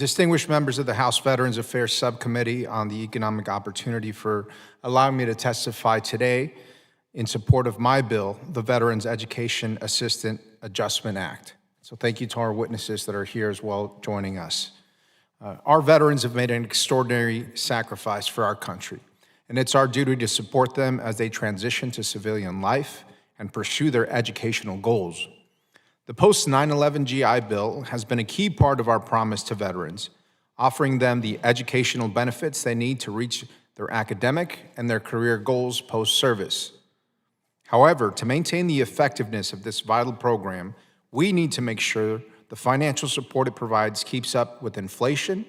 Distinguished members of the House Veterans Affairs Subcommittee on the Economic Opportunity for allowing me to testify today in support of my bill, the Veterans Education Assistant Adjustment Act. So thank you to our witnesses that are here as well joining us. Our veterans have made an extraordinary sacrifice for our country, and it's our duty to support them as they transition to civilian life and pursue their educational goals. The post-9/11 GI Bill has been a key part of our promise to veterans, offering them the educational benefits they need to reach their academic and their career goals post-service. However, to maintain the effectiveness of this vital program, we need to make sure the financial support it provides keeps up with inflation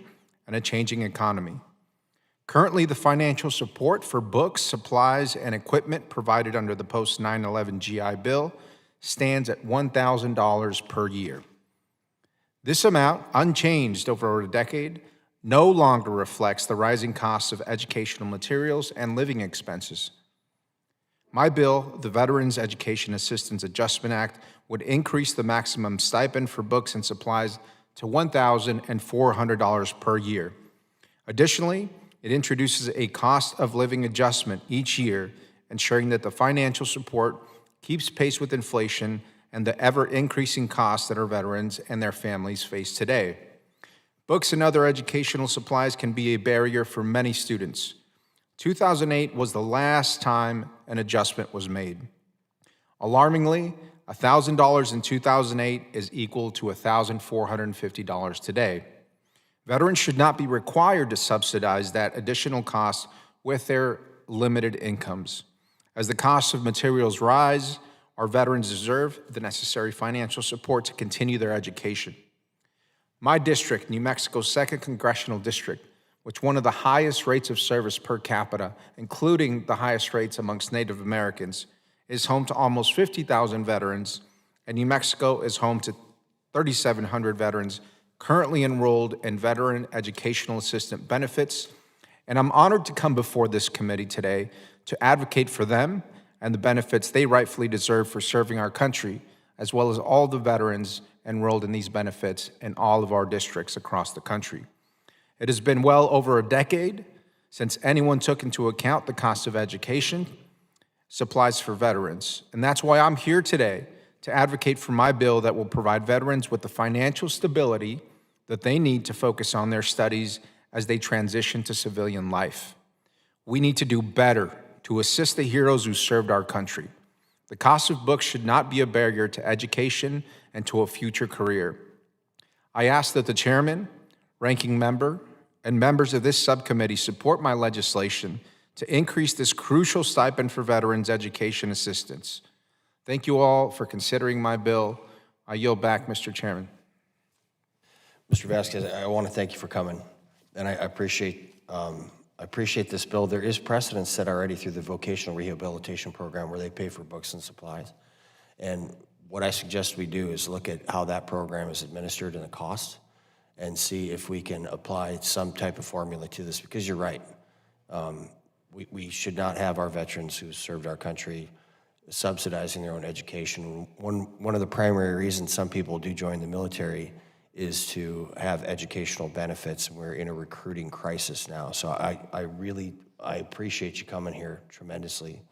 and a changing economy. Currently, the financial support for books, supplies, and equipment provided under the post-9/11 GI Bill stands at $1,000 per year. This amount, unchanged over a decade, no longer reflects the rising costs of educational materials and living expenses. My bill, the Veterans Education Assistance Adjustment Act, would increase the maximum stipend for books and supplies to $1,400 per year. Additionally, it introduces a cost of living adjustment each year, ensuring that the financial support keeps pace with inflation and the ever-increasing costs that our veterans and their families face today. Books and other educational supplies can be a barrier for many students. 2008 was the last time an adjustment was made. Alarmingly, $1,000 in 2008 is equal to $1,450 today. Veterans should not be required to subsidize that additional cost with their limited incomes. As the costs of materials rise, our veterans deserve the necessary financial support to continue their education. My district, New Mexico's 2nd Congressional District, which one of the highest rates of service per capita, including the highest rates amongst Native Americans, is home to almost 50,000 veterans, and New Mexico is home to 3,700 veterans currently enrolled in Veteran Educational Assistant benefits, and I'm honored to come before this committee today to advocate for them and the benefits they rightfully deserve for serving our country, as well as all the veterans enrolled in these benefits in all of our districts across the country. It has been well over a decade since anyone took into account the cost of education supplies for veterans, and that's why I'm here today to advocate for my bill that will provide veterans with the financial stability that they need to focus on their studies as they transition to civilian life. We need to do better to assist the heroes who served our country. The cost of books should not be a barrier to education and to a future career. I ask that the chairman, ranking member, and members of this subcommittee support my legislation to increase this crucial stipend for veterans' education assistance. Thank you all for considering my bill. I yield back, Mr. Chairman. Mr. Vasquez, I want to thank you for coming, and I appreciate this bill. There is precedent set already through the vocational rehabilitation program where they pay for books and supplies. And what I suggest we do is look at how that program is administered and the cost and see if we can apply some type of formula to this, because you're right. We should not have our veterans who served our country subsidizing their own education. One of the primary reasons some people do join the military is to have educational benefits, and we're in a recruiting crisis now. So I appreciate you coming here tremendously.